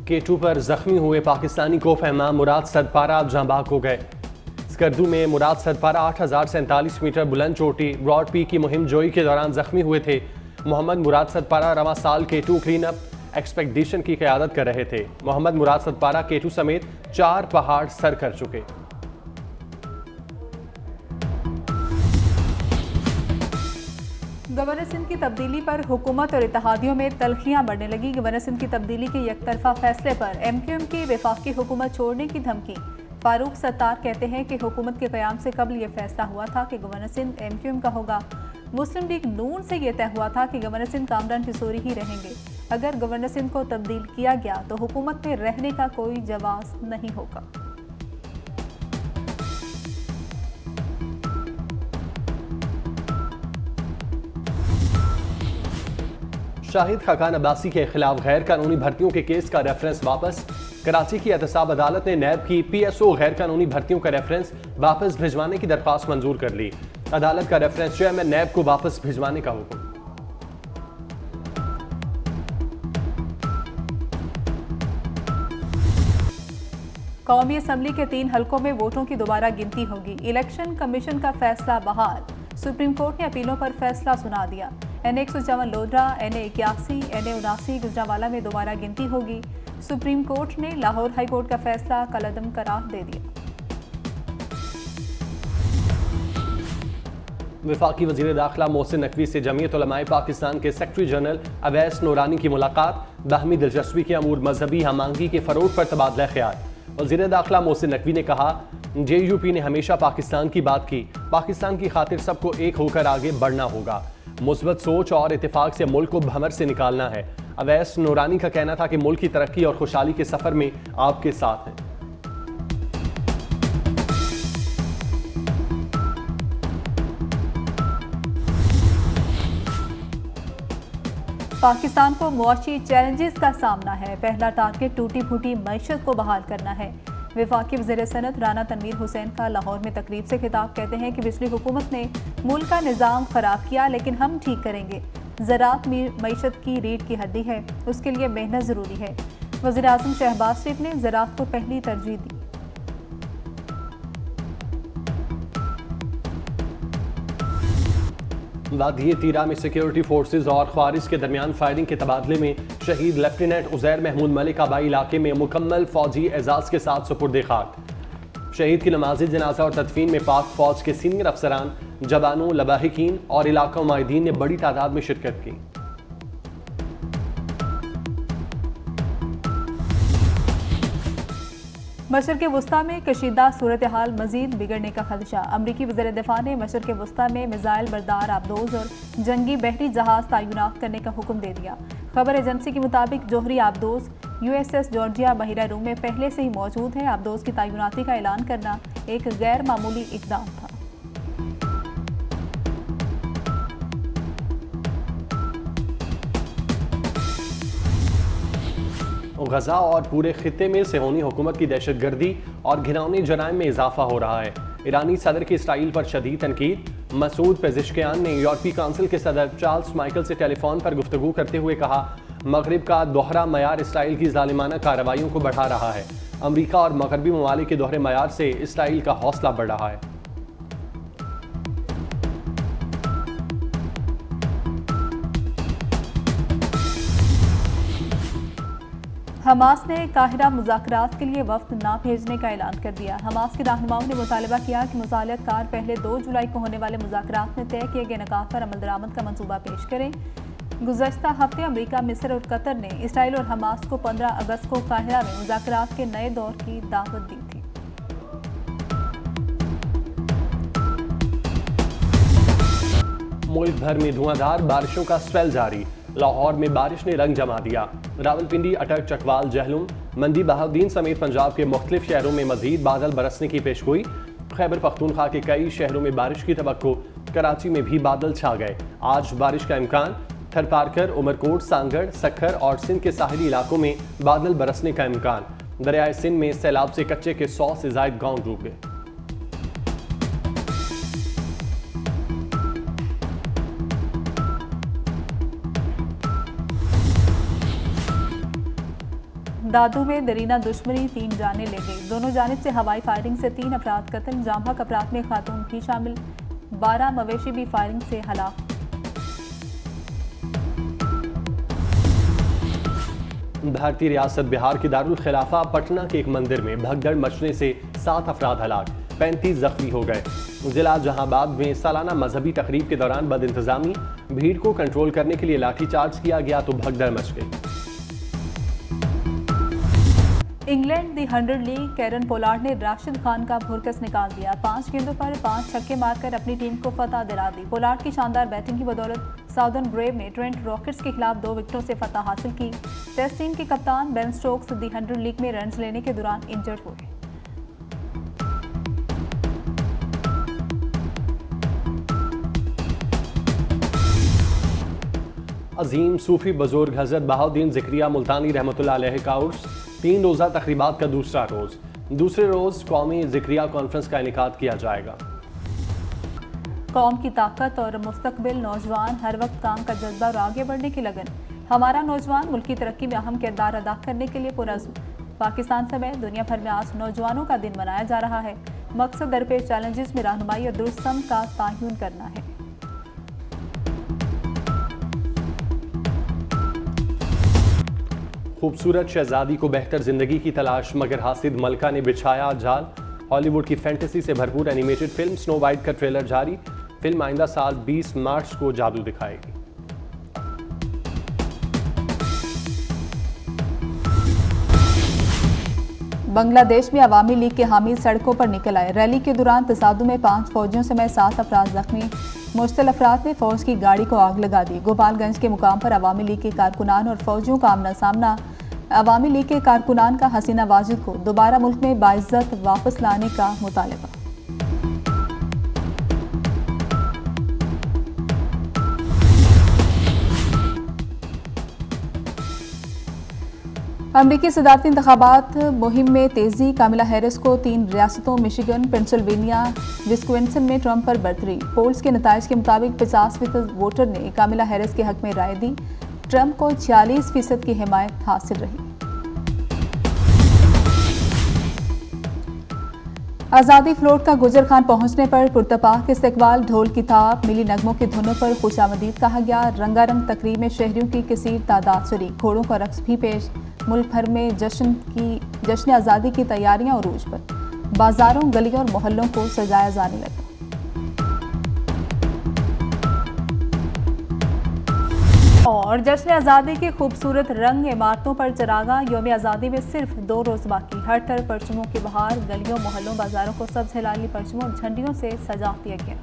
K2 पर जख्मी हुए पाकिस्तानी कोफ इमाम मुराद सदपारा अब जांबाग हो गए। स्कर्दू में मुराद सदपारा 8047 मीटर बुलंद चोटी ब्रॉड पी की मुहिम जोई के दौरान जख्मी हुए थे। मोहम्मद मुराद सदपारा रवां साल K2 क्लीन अप एक्सपेडिशन की क़यादत कर रहे थे। मोहम्मद मुराद सदपारा K2 समेत 4 पहाड़ सर कर चुके। गवर्नर सिंध की तब्दीली पर हुकूमत और इत्तेहादियों में तल्खियां बढ़ने लगी। गवर्नर सिंध की तब्दीली के एकतरफा फैसले पर MQM की वफाकी हुकूमत छोड़ने की धमकी। फारूक सत्तार कहते हैं कि हुकूमत के क़याम से कबल यह फैसला हुआ था कि गवर्नर सिंध MQM का होगा। मुस्लिम लीग नून से यह तय हुआ था कि गवर्नर सिंध कामरान पिसोरी ही रहेंगे। अगर गवर्नर सिंध को तब्दील किया गया तो हुकूमत में रहने का कोई जवाब नहीं होगा। शाहिद खाकान अब्बासी के खिलाफ गैर कानूनी भर्तियों के केस का रेफरेंस वापस। कराची की एहतसाब अदालत ने नैब की PSO गैर कानूनी भर्तियों का रेफरेंस वापस भिजवाने की दरख्वास्त मंजूर कर ली। अदालत का रेफरेंस चेयरमैन नैब को वापस भिजवाने का हुक्म। कौमी असम्बली के 3 हलकों में वोटों की दोबारा गिनती होगी। इलेक्शन कमीशन का फैसला बहाल। सुप्रीम कोर्ट ने अपीलों पर फैसला सुना दिया। NA 154 lodhra, NA 81, NA 79 Gujranwala में दोबारा गिनती होगी। सुप्रीम कोर्ट ने लाहौर हाई कोर्ट का फैसला कलअदम करार दे दिया। वफाकी वज़ीर दाखिला मोहसिन नकवी से जमीयत उलमाए पाकिस्तान के सेक्रेटरी जनरल अवैस नूरानी की मुलाकात। बाहमी दिलचस्पी के अमूर मजहबी हमांगी के फरोग पर तबादला ख्याल। वज़ीर दाखिला मोहसिन नकवी ने कहा, JUP ने हमेशा पाकिस्तान की बात की। पाकिस्तान की खातिर सबको एक होकर आगे बढ़ना होगा। मुस्बत सोच और इत्तेफाक से मुल्क को भंवर से निकालना है। अवैस नूरानी का कहना था कि मुल्क की तरक्की और खुशहाली के सफर में आपके साथ हैं। पाकिस्तान को मुआशी चैलेंजेस का सामना है। पहला टारगेट टूटी फूटी मईशत को बहाल करना है। वफाकी वज़ीर सनत राना तनवीर हुसैन का लाहौर में तकरीब से खिताब। कहते हैं कि पिछली हुकूमत ने मुल्क का निज़ाम ख़राब किया, लेकिन हम ठीक करेंगे। ज़राअत मईशत की रीढ़ की हड्डी है, उसके लिए मेहनत ज़रूरी है। वज़ीर आज़म शहबाज शरीफ ने ज़राअत को पहली तरजीह दी। वादिये तीरा में सिक्योरिटी फोर्सेज और ख्वारिज के दरमियान फायरिंग के तबादले में शहीद लेफ्टिनेंट उज़ैर महमूद मलिक आबाई इलाके में मुकम्मल फौजी एजाज के साथ सुपुर्द खाक। शहीद की नमाज़ी जनाजा और तदफीन में पाक फौज के सीनियर अफसरान, जवानों, लबाहिकीन और इलाका मुआहिदीन ने बड़ी तादाद में शिरकत की। मशरक़ वुस्ता में कशीदा सूरत हाल मजीद बिगड़ने का खदशा। अमरीकी वज़ीर दिफा ने मशरक़ वुस्ता में मिज़ाइल बरदार आबदोज और जंगी बहरी जहाज तैनात करने का हुक्म दे दिया। खबर एजेंसी के मुताबिक जोहरी आबदोज USS जॉर्जिया बहिरा रूम में पहले से ही मौजूद है। आबदोज की तैनाती का ऐलान करना एक गैर मामूली इक़दाम था। गजा और पूरे खित्ते में सेहोनी हुकूमत की दहशतगर्दी और घिनौनी जराइम में इजाफा हो रहा है। ईरानी सदर की इसराइल पर शदीद तनकीद। मसूद पेजिशकियान ने यूरोपीय काउंसिल के सदर चार्ल्स माइकल से टेलीफोन पर गुफ्तगू करते हुए कहा, मगरिब का दोहरा मयार इसराइल की जालिमाना कार्रवाइयों को बढ़ा रहा है। अमरीका और मगरबी ममालिक के दोहरे मयार से इसराइल का हौसला बढ़ रहा है। हमास ने काहिरा मुज़ाकरात के लिए वफ्द ना भेजने का ऐलान कर दिया। हमास के रहनुमाओं ने मुतालबा किया कि मुसालियत कार पहले 2 जुलाई को होने वाले मुज़ाकरात में तय किए गए निकात पर अमल दरामद का मंसूबा पेश करें। गुज़श्ता हफ्ते अमरीका, मिस्र और कतर ने इसराइल और हमास को 15 अगस्त को काहिरा में मुज़ाकरात के नए दौर की दावत दी थी। मुल्क भर में धुआंधार बारिशों का स्पेल जारी। लाहौर में बारिश ने रंग जमा दिया। रावलपिंडी, अटक, चकवाल, जहलुम, मंदी बहाउद्दीन समेत पंजाब के मुख्तलिफ शहरों में मजीद बादल बरसने की पेशगोई। खैबर पख्तूनख्वा के कई शहरों में बारिश की तवक्को। कराची में भी बादल छा गए। आज बारिश का इम्कान। थरपारकर, उमरकोट, सांगड़, सखर और सिंध के साहिली इलाकों में बादल बरसने का इम्कान। दरियाए सिंध में सैलाब से कच्चे के 100 से जायद गाँव डूब गए। दादू में दरीना दुश्मनी 3 जानें ले गई। दोनों जानिब से हवाई फायरिंग से 3 अफराद कत्ल, जामहक अफराद में खातून भी शामिल, 12 मवेशी भी फायरिंग से हलाक। भारतीय रियासत बिहार के दारुल खिलाफा पटना के एक मंदिर में भगदड़ मचने से 7 अफराद हलाक, 35 जख्मी हो गए। जिला जहांबाद में सालाना मजहबी तकरीब के दौरान बद इंतजामी, भीड़ को कंट्रोल करने के लिए लाठीचार्ज किया गया तो भगदड़ मच गई। इंग्लैंड दी 100 लीग कैरन पोलार्ड ने राशिद खान का भुरकस निकाल दिया। 5 गेंदों पर 5 छक्के मारकर अपनी टीम को फतह दिला दी। पोलार्ड की शानदार बैटिंग की बदौलत साउदर्न ब्रेव ने ट्रेंट रॉकेट्स के खिलाफ 2 विकेटों से फतह हासिल की। टेस्ट टीम के कप्तान बेन स्टोक्स दी 100 लीग में रन्स लेने के दौरान इंजर्ड हुए। अजीम सूफी बुजुर्ग हजरत बहाउद्दीन ज़िक्रिया मुल्तानी रहमतुल्लाह अलैह का उर्स, 3 रोज़ा तकरीबात का दूसरा रोज़। दूसरे रोज़ कौमी ज़िक्रिया कॉन्फ्रेंस का इनेकाद किया जाएगा। कौम की ताकत और मुस्तकबिल, नौजवान हर वक्त काम का जज्बा और आगे बढ़ने की लगन। हमारा नौजवान मुल्क की तरक्की में अहम किरदार अदा करने के लिए पुरज़्म। पाकिस्तान समेत दुनिया भर में आज नौजवानों का दिन मनाया जा रहा है। मकसद दरपेश चैलेंजेस में रहनुमाई और दुरुस्त सम का तायुन करना है। खूबसूरत शहजादी को बेहतर जिंदगी की तलाश, मगर हासिद मलका ने बिछाया जाल। हॉलीवुड की फैंटेसी से भरपूर एनिमेटेड फिल्म स्नो वाइट का ट्रेलर जारी। फिल्म आइंदा साल 20 मार्च को जादू दिखाएगी। बांग्लादेश में अवामी लीग के हामी सड़कों पर निकल आए। रैली के दौरान तसादुम में 5 फौजियों समेत 7 अफराद जख्मी। मुश्तिल अफराद ने फौज की गाड़ी को आग लगा दी। गोपालगंज के मुकाम पर अवामी लीग के कारकुनान और फौजियों का आमना सामना। अवामी लीग के कारकुनान का हसीना वाजिद को दोबारा मुल्क में बाइज्जत वापस लाने का मुतालबा। अमरीकी सदारती इंतखाबात मुहिम में तेजी। कामिला हैरिस को 3 रियासतों मिशिगन, पेंसिल्वेनिया, विस्कॉन्सिन में ट्रंप पर बरतरी। पोल्स के नताइज के मुताबिक 50% वोटर ने कामिला हैरिस के हक में राय दी। ट्रंप को 46% की हिमायत हासिल रही। आज़ादी फ्लोट का गुजर खान पहुंचने पर पुरतपाक इस्तकबाल, ढोल की थाप, मिली नगमों की धुनों पर खुशामदीद कहा गया। रंगारंग तकरीब में शहरियों की कसीर तादाद शरीक, घोड़ों का रक्स भी पेश। मुल्क भर में जश्न आज़ादी की तैयारियां उरूज पर। बाजारों, गलियों और मोहल्लों को सजाया जाने लगा। और जश्न आज़ादी के खूबसूरत रंग, इमारतों पर चरागा। यौम आज़ादी में सिर्फ 2 रोज़ बाकी। हर तरफ परचमों की बहार, गलियों, मोहल्लों, बाजारों को सब्ज़ हिलाली परचमों, झंडियों से सजा दिया गया।